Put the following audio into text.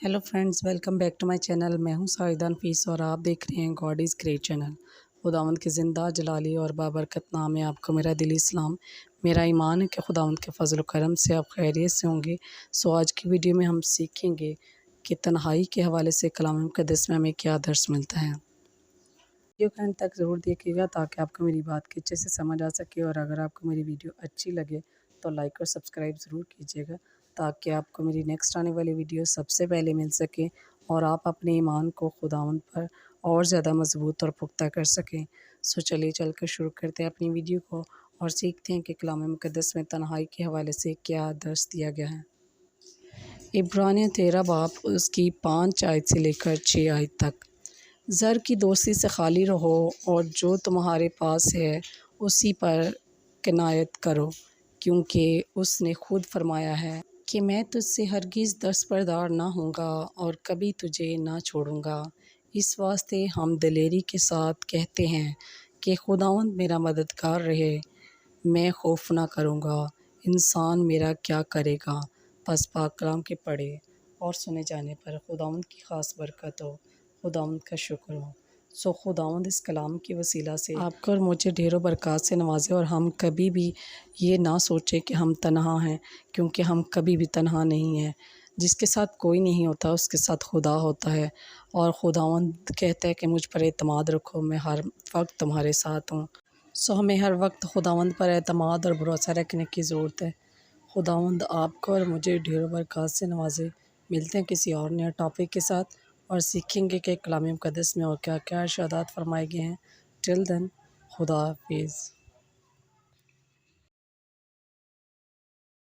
Hello friends, welcome back to my channel. मैं हूं साहिदा नफीस और आप देख रहे हैं गॉड इज़ ग्रेट चैनल। खुदावंद के ज़िंदा जलाली और बाबरकत नाम है आपको मेरा दिली इस्लाम। मेरा ईमान है कि खुदावंद के फजल करम से आप खैरियत से होंगे। सो आज की वीडियो में हम सीखेंगे कि तन्हाई के हवाले से कलाम मुक़द्दस में हमें क्या दर्स मिलता है। वीडियो का अंत तक ज़रूर देखिएगा ताकि आपको मेरी बात की अच्छे से समझ आ सके, और अगर आपको मेरी वीडियो अच्छी लगे तो लाइक और सब्सक्राइब ज़रूर कीजिएगा ताकि आपको मेरी नेक्स्ट आने वाली वीडियो सबसे पहले मिल सके और आप अपने ईमान को खुदावंद पर और ज़्यादा मजबूत और पुख्ता कर सकें। सो चलिए चलकर शुरू करते हैं अपनी वीडियो को और सीखते हैं कि कलाम मुक़द्दस में तन्हाई के हवाले से क्या दर्स दिया गया है। इब्रानियों 13 बाब उसकी 5 आयत से लेकर 6 आयत तक। ज़र की दोस्ती से खाली रहो और जो तुम्हारे पास है उसी पर किनायत करो, क्योंकि उसने खुद फरमाया है कि मैं तुझसे हरगिज़ दस्तबरदार ना होऊंगा और कभी तुझे ना छोड़ूंगा। इस वास्ते हम दिलेरी के साथ कहते हैं कि खुदावंद मेरा मददगार रहे, मैं खौफ ना करूँगा। इंसान मेरा क्या करेगा। बस पाक कलाम के पढ़े और सुने जाने पर खुदावंद की ख़ास बरकत हो, खुदावंद का शुक्र हो। सो खुदावंद इस कलाम की वसीला से आपको और मुझे ढेरों बरक़ात से नवाजे और हम कभी भी ये ना सोचें कि हम तन्हा हैं, क्योंकि हम कभी भी तन्हा नहीं हैं। जिसके साथ कोई नहीं होता उसके साथ खुदा होता है, और खुदावंद कहता है कि मुझ पर एतमाद रखो, मैं हर वक्त तुम्हारे साथ हूँ। सो हमें हर वक्त खुदावंद पर एतमाद और भरोसा रखने की ज़रूरत है। खुदावंद आपको और मुझे ढेरों बरक़ात से नवाजे। मिलते हैं किसी और नए टॉपिक के साथ और सीखेंगे कि कलाम मुक़द्दस में और क्या क्या इरशादात फरमाए गए हैं। टिल देन, खुदा हाफिज़।